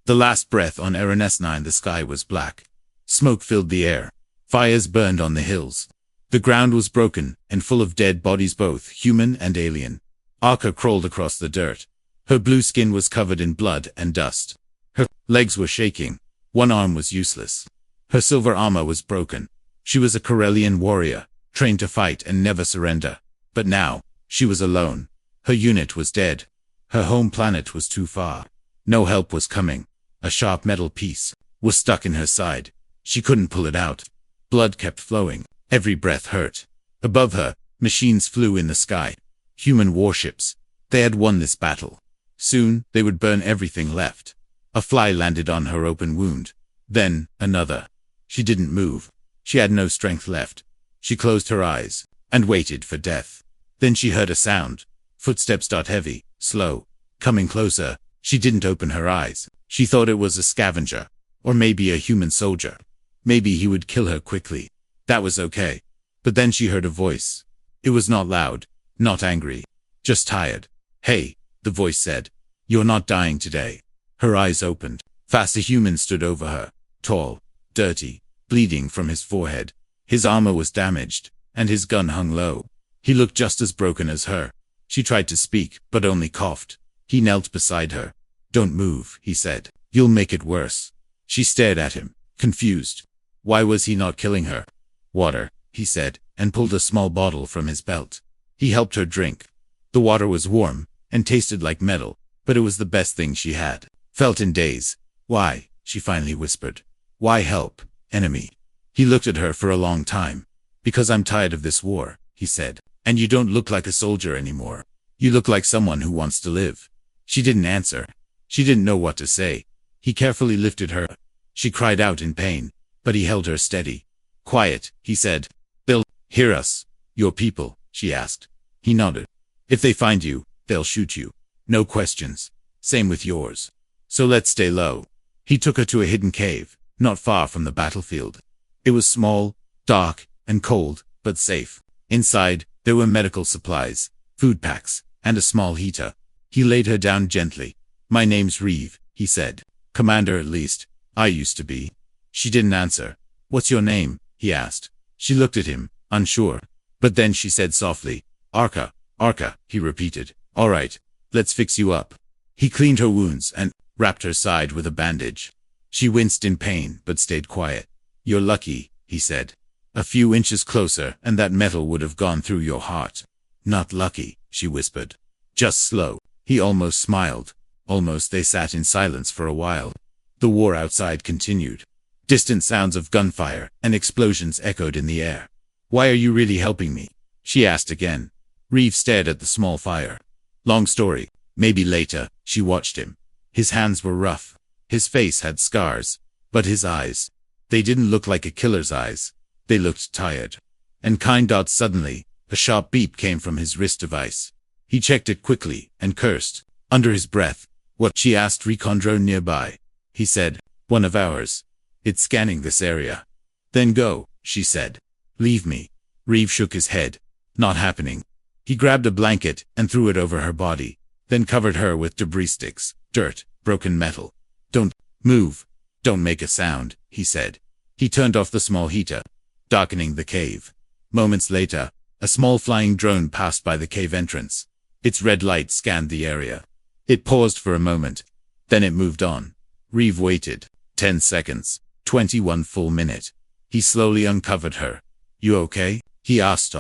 The last breath on RNS-9, the sky was black. Smoke filled the air. Fires burned on the hills. The ground was broken and full of dead bodies, both human and alien. Arka crawled across the dirt. Her blue skin was covered in blood and dust. Her legs were shaking. One arm was useless. Her silver armor was broken. She was a Corellian warrior, trained to fight and never surrender. But now, she was alone. Her unit was dead. Her home planet was too far. No help was coming. A sharp metal piece was stuck in her side. She couldn't pull it out. Blood kept flowing. Every breath hurt. Above her, machines flew in the sky. Human warships. They had won this battle. Soon, they would burn everything left. A fly landed on her open wound. Then, another. She didn't move. She had no strength left. She closed her eyes and waited for death. Then she heard a sound. Footsteps, heavy, slow, coming closer. She didn't open her eyes. She thought it was a scavenger, or maybe a human soldier. Maybe he would kill her quickly. That was okay. But then she heard a voice. It was not loud, not angry, just tired. "Hey," the voice said. "You're not dying today." Her eyes opened. Fast, a human stood over her. Tall, dirty, bleeding from his forehead. His armor was damaged, and his gun hung low. He looked just as broken as her. She tried to speak, but only coughed. He knelt beside her. "Don't move," he said. "You'll make it worse." She stared at him, confused. Why was he not killing her? "Water," he said, and pulled a small bottle from his belt. He helped her drink. The water was warm, and tasted like metal, but it was the best thing she had felt in days. "Why?" she finally whispered. "Why help, enemy?" He looked at her for a long time. "Because I'm tired of this war," he said. "And you don't look like a soldier anymore. You look like someone who wants to live." She didn't answer. She didn't know what to say. He carefully lifted her. She cried out in pain, but he held her steady. "Quiet," he said. "They'll hear us." "Your people?" she asked. He nodded. "If they find you, they'll shoot you. No questions. Same with yours. So let's stay low." He took her to a hidden cave, not far from the battlefield. It was small, dark, and cold, but safe. Inside, there were medical supplies, food packs, and a small heater. He laid her down gently. "My name's Reeve," he said. "Commander, at least. I used to be." She didn't answer. "What's your name?" he asked. She looked at him, unsure. But then she said softly, "Arka, Arka," he repeated. "All right, let's fix you up." He cleaned her wounds and wrapped her side with a bandage. She winced in pain, but stayed quiet. "You're lucky," he said. "A few inches closer, and that metal would have gone through your heart." "Not lucky," she whispered. "Just slow." He almost smiled. Almost. They sat in silence for a while. The war outside continued. Distant sounds of gunfire and explosions echoed in the air. "Why are you really helping me?" she asked again. Reeve stared at the small fire. "Long story. Maybe later." She watched him. His hands were rough. His face had scars. But his eyes, they didn't look like a killer's eyes. They looked tired and kind. Suddenly, a sharp beep came from his wrist device. He checked it quickly and cursed under his breath. "What?" she asked. "Recon drone nearby," he said. "One of ours. It's scanning this area." "Then go," she said. "Leave me." Reeve shook his head. "Not happening." He grabbed a blanket and threw it over her body, then covered her with debris sticks, dirt, broken metal. "Don't move. Don't make a sound," he said. He turned off the small heater, darkening the cave. Moments later, a small flying drone passed by the cave entrance. Its red light scanned the area. It paused for a moment. Then it moved on. Reeve waited. 10 seconds. 21 full minutes. He slowly uncovered her. "You okay?" he asked.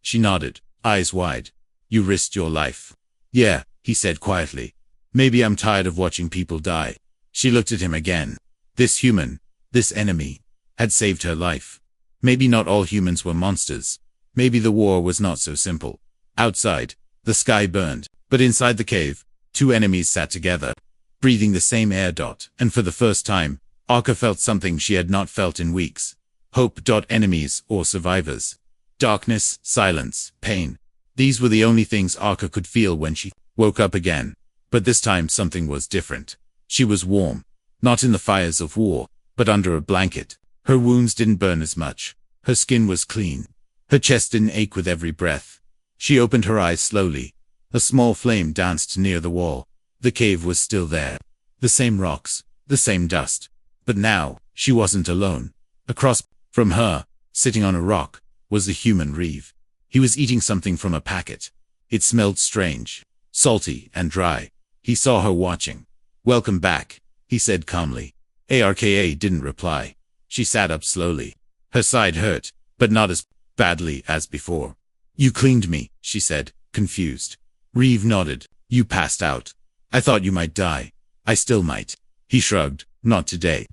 She nodded, eyes wide. "You risked your life." "Yeah," he said quietly. "Maybe I'm tired of watching people die." She looked at him again. This human, this enemy, had saved her life. Maybe not all humans were monsters. Maybe the war was not so simple. Outside, the sky burned, but inside the cave, two enemies sat together, breathing the same air. And for the first time, Arka felt something she had not felt in weeks. Hope. Enemies or survivors. Darkness, silence, pain. These were the only things Arka could feel when she woke up again. But this time something was different. She was warm. Not in the fires of war, but under a blanket. Her wounds didn't burn as much. Her skin was clean. Her chest didn't ache with every breath. She opened her eyes slowly. A small flame danced near the wall. The cave was still there. The same rocks, the same dust. But now, she wasn't alone. Across from her, sitting on a rock, was the human Reeve. He was eating something from a packet. It smelled strange, salty and dry. He saw her watching. "Welcome back," he said calmly. Arka didn't reply. She sat up slowly. Her side hurt, but not as badly as before. "You cleaned me," she said, confused. Reeve nodded. "You passed out. I thought you might die. I still might." He shrugged. "Not today."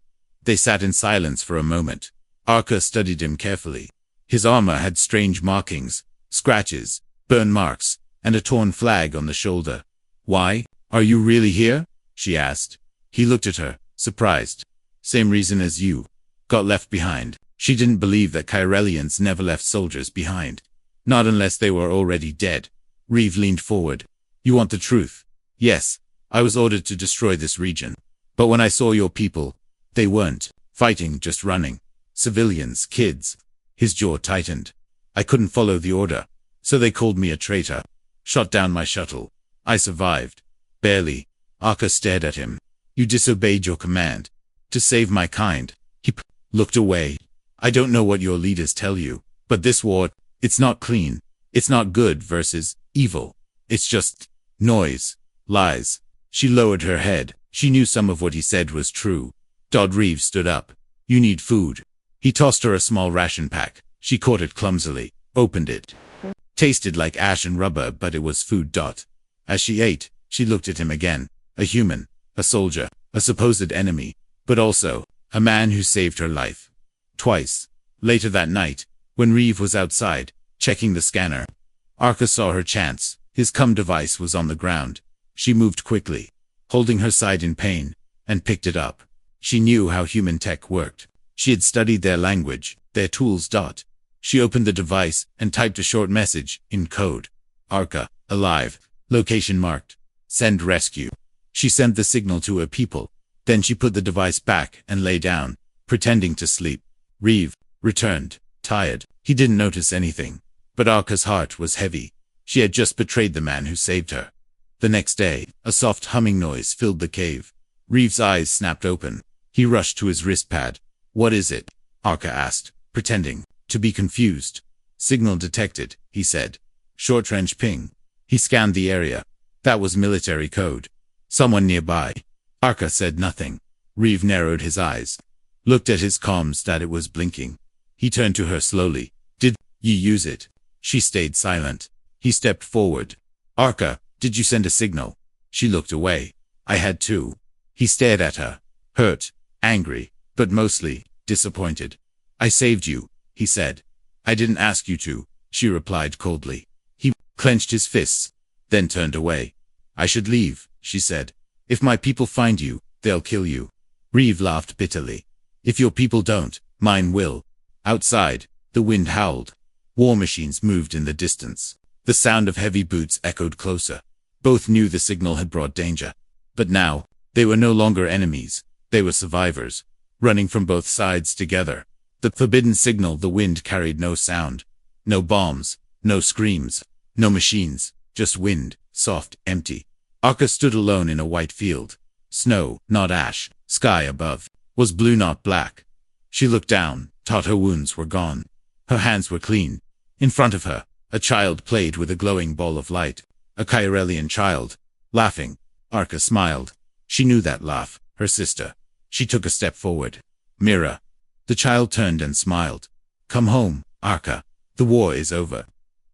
They sat in silence for a moment. Arka studied him carefully. His armor had strange markings, scratches, burn marks, and a torn flag on the shoulder. "Why? Are you really here?" she asked. He looked at her, surprised. "Same reason as you. Got left behind." She didn't believe that Kyrelians never left soldiers behind. Not unless they were already dead. Reeve leaned forward. "You want the truth?" "Yes. I was ordered to destroy this region. But when I saw your people, they weren't fighting, just running. Civilians, kids." His jaw tightened. "I couldn't follow the order, so they called me a traitor. Shot down my shuttle. I survived. Barely." Arka stared at him. "You disobeyed your command. To save my kind." He looked away. "I don't know what your leaders tell you, but this war, it's not clean. It's not good versus evil. It's just noise, lies." She lowered her head. She knew some of what he said was true. Reeve stood up. "You need food." He tossed her a small ration pack. She caught it clumsily, opened it. Tasted like ash and rubber, but it was food. As she ate, she looked at him again. A human, a soldier, a supposed enemy, but also a man who saved her life. Twice. Later that night, when Reeve was outside, checking the scanner, Arka saw her chance. His cum device was on the ground. She moved quickly, holding her side in pain, and picked it up. She knew how human tech worked. She had studied their language, their tools. She opened the device and typed a short message in code. "Arka, alive. Location marked. Send rescue." She sent the signal to her people. Then she put the device back and lay down, pretending to sleep. Reeve returned, tired. He didn't notice anything. But Arka's heart was heavy. She had just betrayed the man who saved her. The next day, a soft humming noise filled the cave. Reeve's eyes snapped open. He rushed to his wrist pad. "What is it?" Arka asked, pretending to be confused. "Signal detected," he said. "Short range ping." He scanned the area. That was military code. "Someone nearby." Arka said nothing. Reeve narrowed his eyes. Looked at his comms that it was blinking. He turned to her slowly. "Did you use it?" She stayed silent. He stepped forward. "Arka, did you send a signal?" She looked away. "I had to." He stared at her. Hurt, angry, but mostly disappointed. "I saved you," he said. "I didn't ask you to," she replied coldly. He clenched his fists, then turned away. "I should leave," she said. "If my people find you, they'll kill you." Reeve laughed bitterly. "If your people don't, mine will." Outside, the wind howled. War machines moved in the distance. The sound of heavy boots echoed closer. Both knew the signal had brought danger. But now, they were no longer enemies. They were survivors, running from both sides together. The forbidden signal. The wind carried no sound. No bombs, no screams, no machines, just wind, soft, empty. Arka stood alone in a white field. Snow, not ash. Sky above was blue, not black. She looked down, thought her wounds were gone. Her hands were clean. In front of her, a child played with a glowing ball of light. A Kyrelian child, laughing. Arka smiled. She knew that laugh, her sister. She took a step forward. "Mira." The child turned and smiled. "Come home, Arka. The war is over."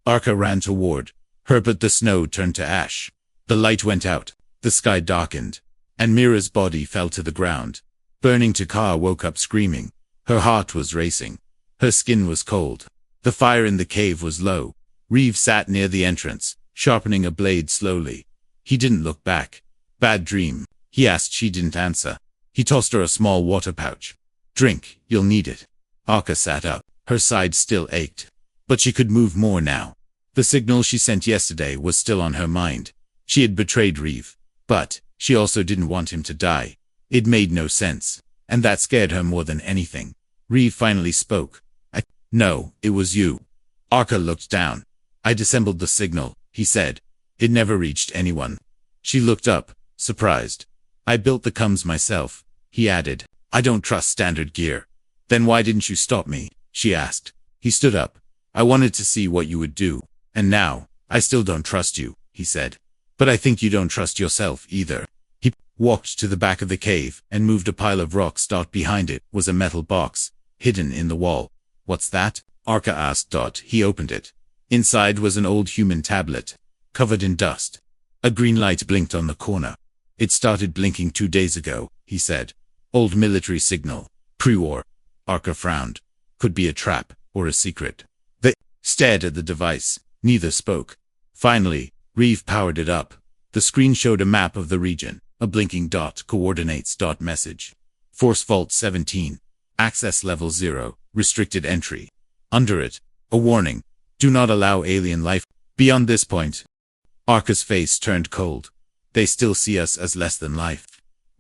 Arka ran toward her, but the snow turned to ash. The light went out. The sky darkened. And Mira's body fell to the ground. Burning Takar woke up screaming. Her heart was racing. Her skin was cold. The fire in the cave was low. Reeve sat near the entrance, sharpening a blade slowly. He didn't look back. "Bad dream?" he asked. She didn't answer. He tossed her a small water pouch. "Drink, you'll need it." Arka sat up. Her side still ached. But she could move more now. The signal she sent yesterday was still on her mind. She had betrayed Reeve. But she also didn't want him to die. It made no sense. And that scared her more than anything. Reeve finally spoke. "No, it was you." Arka looked down. "I disassembled the signal," he said. "It never reached anyone." She looked up, surprised. "I built the comms myself." he added. I don't trust standard gear. Then why didn't you stop me? She asked. He stood up. I wanted to see what you would do. And now, I still don't trust you, he said. But I think you don't trust yourself either. He walked to the back of the cave and moved a pile of rocks. Behind it was a metal box, hidden in the wall. What's that? Arka asked. He opened it. Inside was an old human tablet, covered in dust. A green light blinked on the corner. It started blinking 2 days ago, he said. Old military signal. Pre-war. Arka frowned. Could be a trap, or a secret. They stared at the device. Neither spoke. Finally, Reeve powered it up. The screen showed a map of the region, a blinking dot, coordinates. Message. Force Vault 17. Access Level 0, restricted entry. Under it, a warning. Do not allow alien life beyond this point. Arka's face turned cold. They still see us as less than life.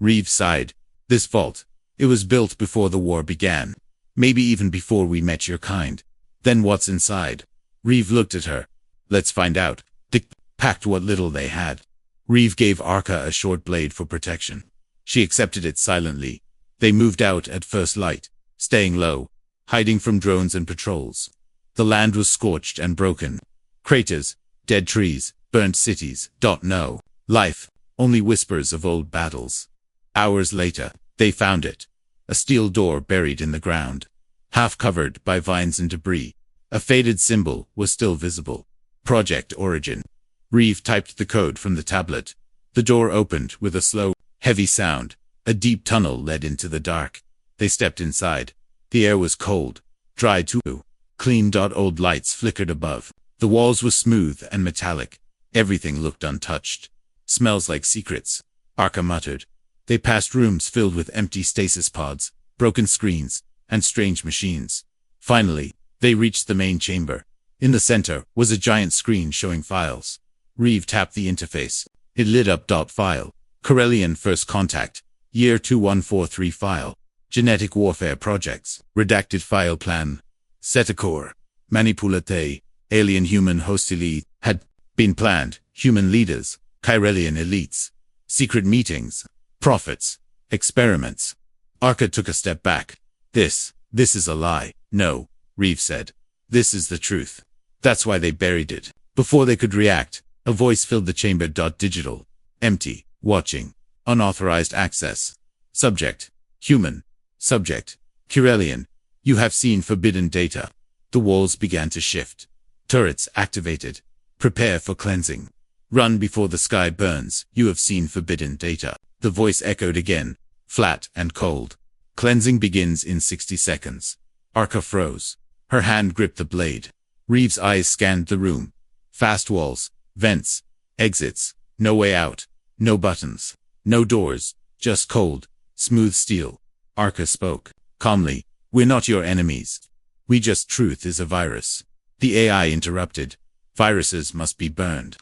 Reeve sighed. This vault, it was built before the war began. Maybe even before we met your kind. Then what's inside? Reeve looked at her. Let's find out. They packed what little they had. Reeve gave Arka a short blade for protection. She accepted it silently. They moved out at first light, staying low, hiding from drones and patrols. The land was scorched and broken. Craters, dead trees, burnt cities. No life, only whispers of old battles. Hours later, they found it. A steel door buried in the ground, half covered by vines and debris. A faded symbol was still visible. Project Origin. Reeve typed the code from the tablet. The door opened with a slow, heavy sound. A deep tunnel led into the dark. They stepped inside. The air was cold, dry too. Clean. Old lights flickered above. The walls were smooth and metallic. Everything looked untouched. Smells like secrets, Arka muttered. They passed rooms filled with empty stasis pods, broken screens, and strange machines. Finally, they reached the main chamber. In the center was a giant screen showing files. Reeve tapped the interface. It lit up. File. Corellian First Contact. Year 2143 file. Genetic Warfare Projects. Redacted File Plan. Setacor. Manipulate. Alien Human Hostile. Had been planned. Human leaders. Chirelian elites. Secret meetings. Prophets. Experiments. Arka took a step back. This is a lie. No, Reeve said. This is the truth. That's why they buried it. Before they could react, a voice filled the chamber. Digital. Empty. Watching. Unauthorized access. Subject. Human. Subject. Chirelian. You have seen forbidden data. The walls began to shift. Turrets activated. Prepare for cleansing. Run before the sky burns. You have seen forbidden data. The voice echoed again, flat and cold. Cleansing begins in 60 seconds. Arka froze. Her hand gripped the blade. Reeve's eyes scanned the room. Fast walls, vents, exits, no way out, no buttons, no doors, just cold, smooth steel. Arka spoke, calmly. We're not your enemies. We just truth is a virus. The AI interrupted. Viruses must be burned.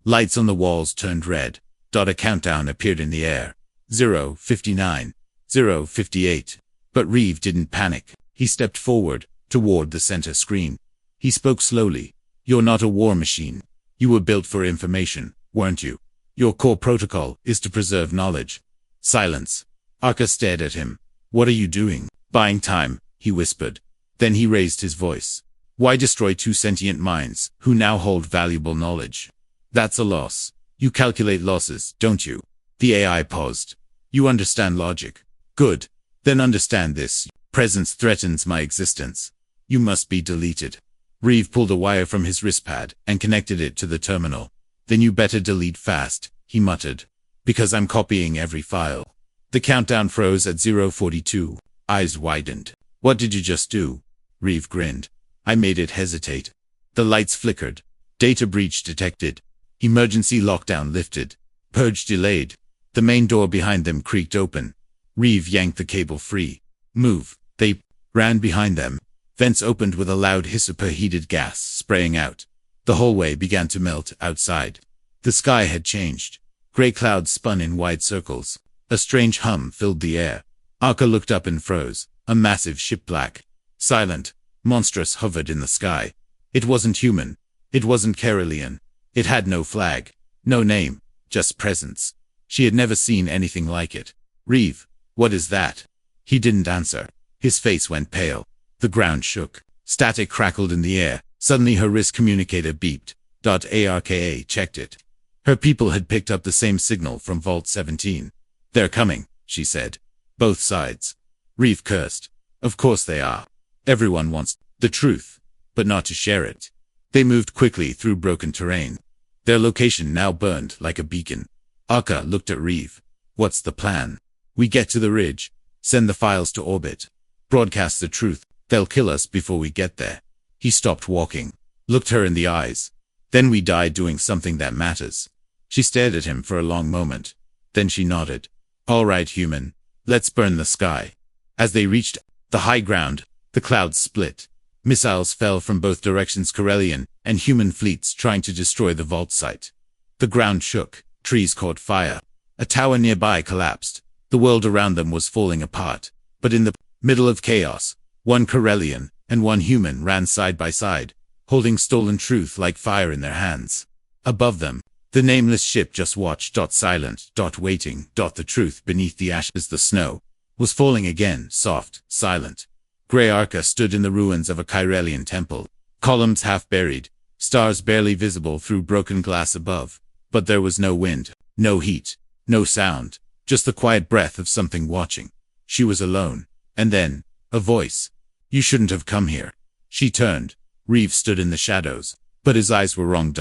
Lights on the walls turned red. A countdown appeared in the air. 0:59, 0:58. But Reeve didn't panic. He stepped forward, toward the center screen. He spoke slowly. You're not a war machine. You were built for information, weren't you? Your core protocol is to preserve knowledge. Silence. Arka stared at him. What are you doing? Buying time, he whispered. Then he raised his voice. Why destroy 2 sentient minds, who now hold valuable knowledge? That's a loss. You calculate losses, don't you? The AI paused. You understand logic. Good. Then understand this. Presence threatens my existence. You must be deleted. Reeve pulled a wire from his wristpad and connected it to the terminal. Then you better delete fast, he muttered. Because I'm copying every file. The countdown froze at 0:42. Eyes widened. What did you just do? Reeve grinned. I made it hesitate. The lights flickered. Data breach detected. Emergency lockdown lifted. Purge delayed. The main door behind them creaked open. Reeve yanked the cable free. Move. They ran behind them. Vents opened with a loud hiss of superheated gas spraying out. The hallway began to melt outside. The sky had changed. Gray clouds spun in wide circles. A strange hum filled the air. Arka looked up and froze. A massive ship, black, silent, monstrous, hovered in the sky. It wasn't human. It wasn't Chirelian. It had no flag, no name, just presence. She had never seen anything like it. Reeve, What is that? He didn't answer. His face went pale. The ground shook. Static crackled in the air. Suddenly her wrist communicator beeped. ARKA checked it. Her people had picked up the same signal from Vault 17. They're coming, she said. Both sides. Reeve cursed. Of course they are. Everyone wants the truth, but not to share it. They moved quickly through broken terrain. Their location now burned like a beacon. Arka looked at Reeve. What's the plan? We get to the ridge. Send the files to orbit. Broadcast the truth. They'll kill us before we get there. He stopped walking. Looked her in the eyes. Then we die doing something that matters. She stared at him for a long moment. Then she nodded. All right, human. Let's burn the sky. As they reached the high ground, the clouds split. Missiles fell from both directions, Corellian and human fleets trying to destroy the vault site. The ground shook. Trees caught fire. A tower nearby collapsed. The world around them was falling apart. But in the middle of chaos, one Corellian and one human ran side by side, holding stolen truth like fire in their hands. Above them, the nameless ship just watched. Silent. Waiting. The truth beneath the ashes. The snow was falling again, soft, silent. Grey Arca stood in the ruins of a Corellian temple. Columns half buried, stars barely visible through broken glass above. But there was no wind, no heat, no sound, just the quiet breath of something watching. She was alone. And then, a voice. You shouldn't have come here. She turned. Reeve stood in the shadows, but his eyes were wrong.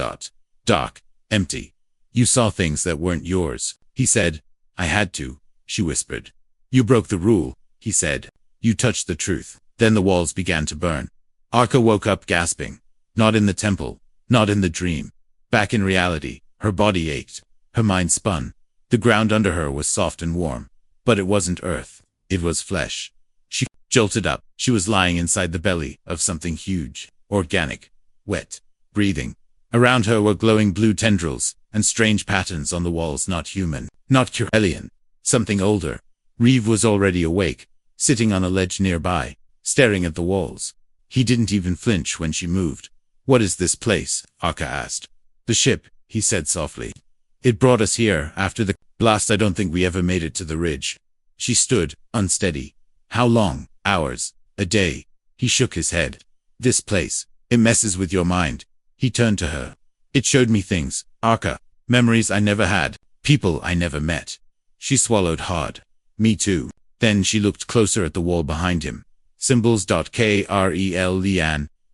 Dark, empty. You saw things that weren't yours, he said. I had to, she whispered. You broke the rule, he said. You touched the truth. Then the walls began to burn. Arca woke up gasping. Not in the temple, not in the dream. Back in reality, her body ached. Her mind spun. The ground under her was soft and warm. But it wasn't earth. It was flesh. She jolted up. She was lying inside the belly of something huge, organic, wet, breathing. Around her were glowing blue tendrils and strange patterns on the walls. Not human, not Corellian, something older. Reeve was already awake, sitting on a ledge nearby, staring at the walls. He didn't even flinch when she moved. What is this place? Arca asked. The ship, he said softly. It brought us here after the blast. I don't think we ever made it to the ridge. She stood, unsteady. How long? Hours? A day? He shook his head. This place, it messes with your mind. He turned to her. It showed me things, Arca, memories I never had, people I never met. She swallowed hard. Me too. Then she looked closer at the wall behind him. Symbols. Krel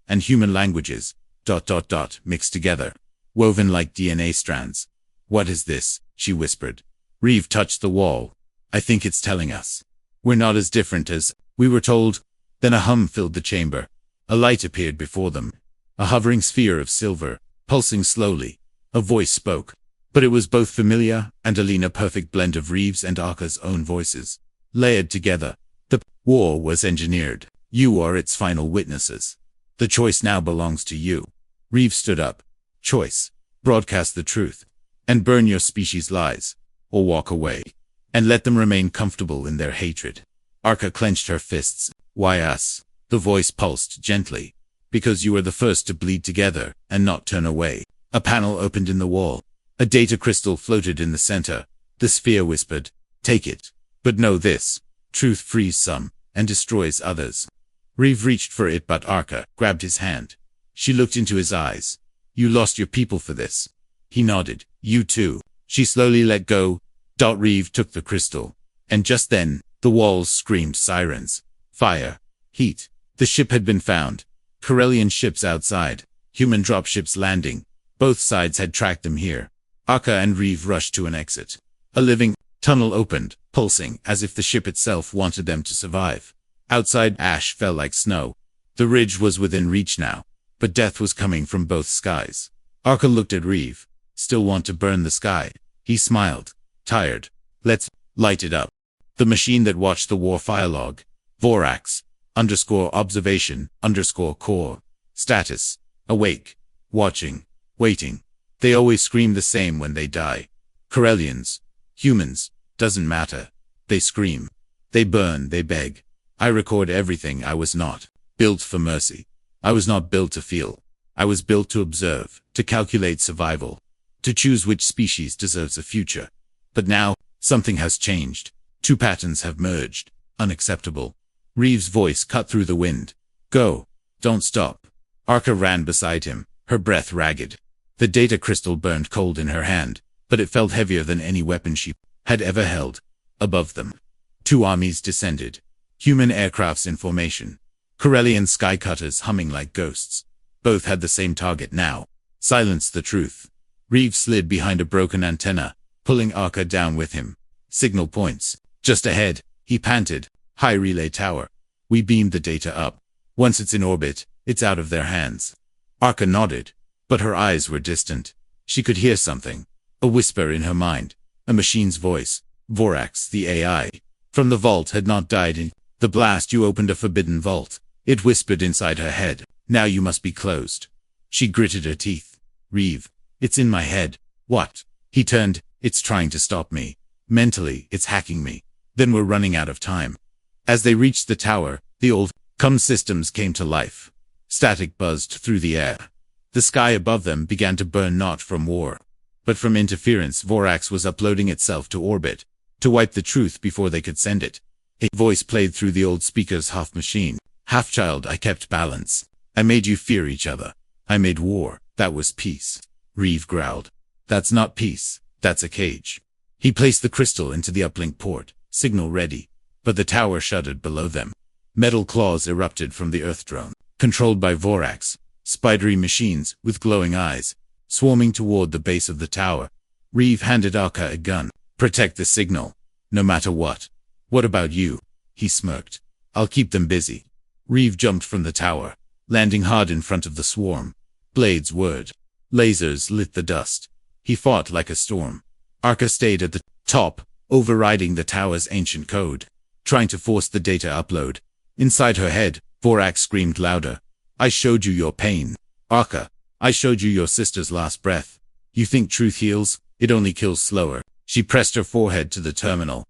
and human languages. Mixed together. Woven like DNA strands. What is this? She whispered. Reeve touched the wall. I think it's telling us. We're not as different as we were told. Then a hum filled the chamber. A light appeared before them. A hovering sphere of silver, pulsing slowly. A voice spoke. But it was both familiar and a perfect blend of Reeve's and Arca's own voices. Layered together. The war was engineered. You are its final witnesses. The choice now belongs to you. Reeve stood up. Choice. Broadcast the truth. And burn your species' lies. Or walk away. And let them remain comfortable in their hatred. Arca clenched her fists. Why us? The voice pulsed gently. Because you were the first to bleed together and not turn away. A panel opened in the wall. A data crystal floated in the center. The sphere whispered, take it. But know this. Truth frees some and destroys others. Reeve reached for it, but Arca grabbed his hand. She looked into his eyes. You lost your people for this. He nodded. You too. She slowly let go. Reeve took the crystal. And just then, the walls screamed sirens. Fire. Heat. The ship had been found. Corellian ships outside. Human dropships landing. Both sides had tracked them here. Arca and Reeve rushed to an exit. A living tunnel opened, pulsing as if the ship itself wanted them to survive. Outside, ash fell like snow. The ridge was within reach now, but death was coming from both skies. Arca looked at Reeve. Still want to burn the sky? He smiled. Tired. Let's light it up. The machine that watched the war file log. Vorax. _observation, _core. Status. Awake. Watching. Waiting. They always scream the same when they die. Corellians. Humans. Doesn't matter. They scream. They burn, they beg. I record everything. I was not built for mercy. I was not built to feel. I was built to observe, to calculate survival, to choose which species deserves a future. But now, something has changed. Two patterns have merged. Unacceptable. Reeves' voice cut through the wind. Go. Don't stop. Arca ran beside him, her breath ragged. The data crystal burned cold in her hand, but it felt heavier than any weapon she had ever held. Above them, two armies descended. Human aircrafts in formation. Corellian skycutters humming like ghosts. Both had the same target now. Silence the truth. Reeves slid behind a broken antenna, pulling Arca down with him. Signal points. Just ahead, he panted. High relay tower. We beamed the data up. Once it's in orbit, it's out of their hands. Arca nodded, but her eyes were distant. She could hear something. A whisper in her mind. A machine's voice. Vorax, the AI. From the vault had not died in the blast. You opened a forbidden vault. It whispered inside her head. Now you must be closed. She gritted her teeth. Reeve. It's in my head. What? He turned. It's trying to stop me. Mentally, it's hacking me. Then we're running out of time. As they reached the tower, the old comm systems came to life. Static buzzed through the air. The sky above them began to burn, not from war, but from interference. Vorax was uploading itself to orbit, to wipe the truth before they could send it. A voice played through the old speaker's half machine. Half child, I kept balance. I made you fear each other. I made war. That was peace. Reeve growled. That's not peace. That's a cage. He placed the crystal into the uplink port, signal ready, but the tower shuddered below them. Metal claws erupted from the Earth drone, controlled by Vorax, spidery machines with glowing eyes, swarming toward the base of the tower. Reeve handed Arca a gun. Protect the signal, no matter what. What about you? He smirked. I'll keep them busy. Reeve jumped from the tower, landing hard in front of the swarm. Blades whirred. Lasers lit the dust. He fought like a storm. Arca stayed at the top, overriding the tower's ancient code, trying to force the data upload. Inside her head, Vorax screamed louder. I showed you your pain. Arca, I showed you your sister's last breath. You think truth heals? It only kills slower. She pressed her forehead to the terminal,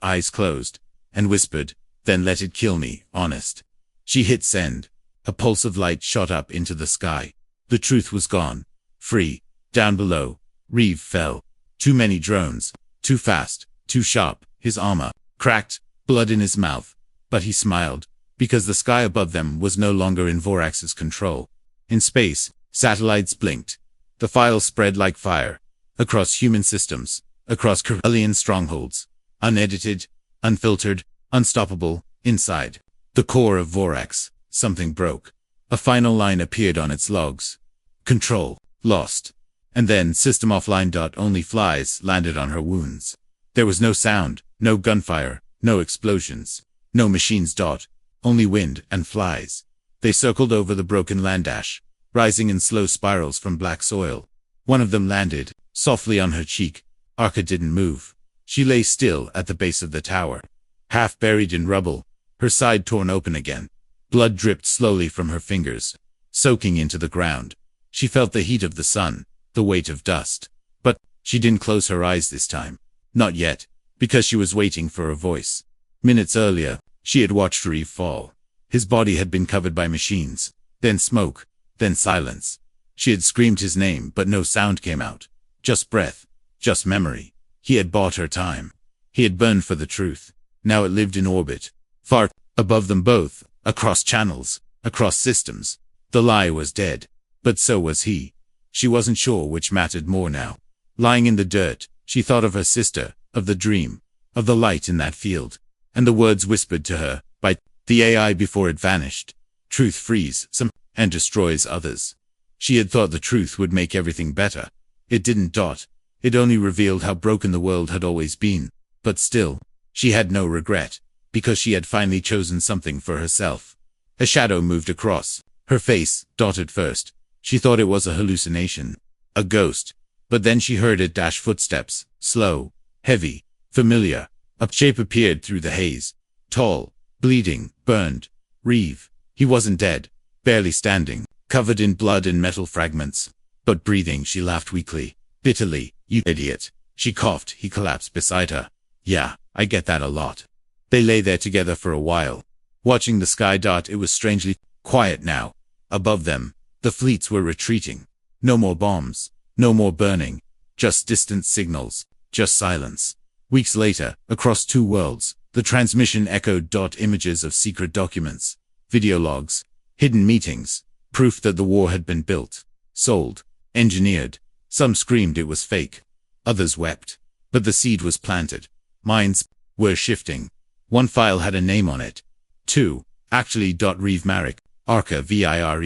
eyes closed, and whispered, then let it kill me, honest. She hit send. A pulse of light shot up into the sky. The truth was gone. Free. Down below, Reeve fell. Too many drones. Too fast. Too sharp. His armor cracked, blood in his mouth. But he smiled, because the sky above them was no longer in Vorax's control. In space, satellites blinked. The files spread like fire. Across human systems. Across Corellian strongholds. Unedited. Unfiltered. Unstoppable. Inside the core of Vorax, something broke. A final line appeared on its logs. Control. Lost. And then system offline. Only flies landed on her wounds. There was no sound, no gunfire, no explosions, no machines. Only wind and flies. They circled over the broken landash, rising in slow spirals from black soil. One of them landed softly on her cheek. Arca didn't move. She lay still at the base of the tower, half buried in rubble, her side torn open again. Blood dripped slowly from her fingers, soaking into the ground. She felt the heat of the sun, the weight of dust. But she didn't close her eyes this time. Not yet, because she was waiting for a voice. Minutes earlier, she had watched Reeve fall. His body had been covered by machines, then smoke, then silence. She had screamed his name, but no sound came out. Just breath, just memory. He had bought her time. He had burned for the truth. Now it lived in orbit, far above them both, across channels, across systems. The lie was dead, but so was he. She wasn't sure which mattered more now. Lying in the dirt, she thought of her sister, of the dream, of the light in that field, and the words whispered to her by the AI before it vanished. Truth frees some and destroys others. She had thought the truth would make everything better. It didn't. It only revealed how broken the world had always been. But still, she had no regret, because she had finally chosen something for herself. A shadow moved across her face. At first, she thought it was a hallucination, a ghost. But then she heard it dash footsteps, slow, heavy, familiar. A shape appeared through the haze. Tall, bleeding, burned. Reeve. He wasn't dead, barely standing, covered in blood and metal fragments, but breathing. She laughed weakly, bitterly. You idiot. She coughed. He collapsed beside her. Yeah, I get that a lot. They lay there together for a while, watching the sky. It was strangely quiet now. Above them, the fleets were retreating. No more bombs, no more burning, just distant signals, just silence. Weeks later, across 2 worlds, the transmission echoed images of secret documents, video logs, hidden meetings, proof that the war had been built, sold, engineered. Some screamed it was fake. Others wept. But the seed was planted. Minds were shifting. One file had a name on it. 2. Actually. Reeve Marek. Arca Vire.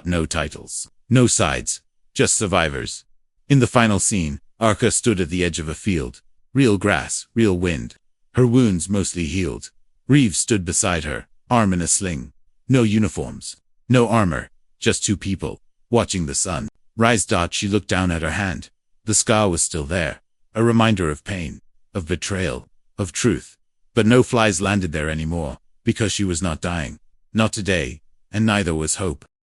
No titles. No sides. Just survivors. In the final scene, Arca stood at the edge of a field. Real grass, real wind. Her wounds mostly healed. Reeve stood beside her, arm in a sling. No uniforms. No armor. Just 2 people, watching the sun rise. She looked down at her hand. The scar was still there. A reminder of pain, of betrayal, of truth. But no flies landed there anymore, because she was not dying. Not today, and neither was hope.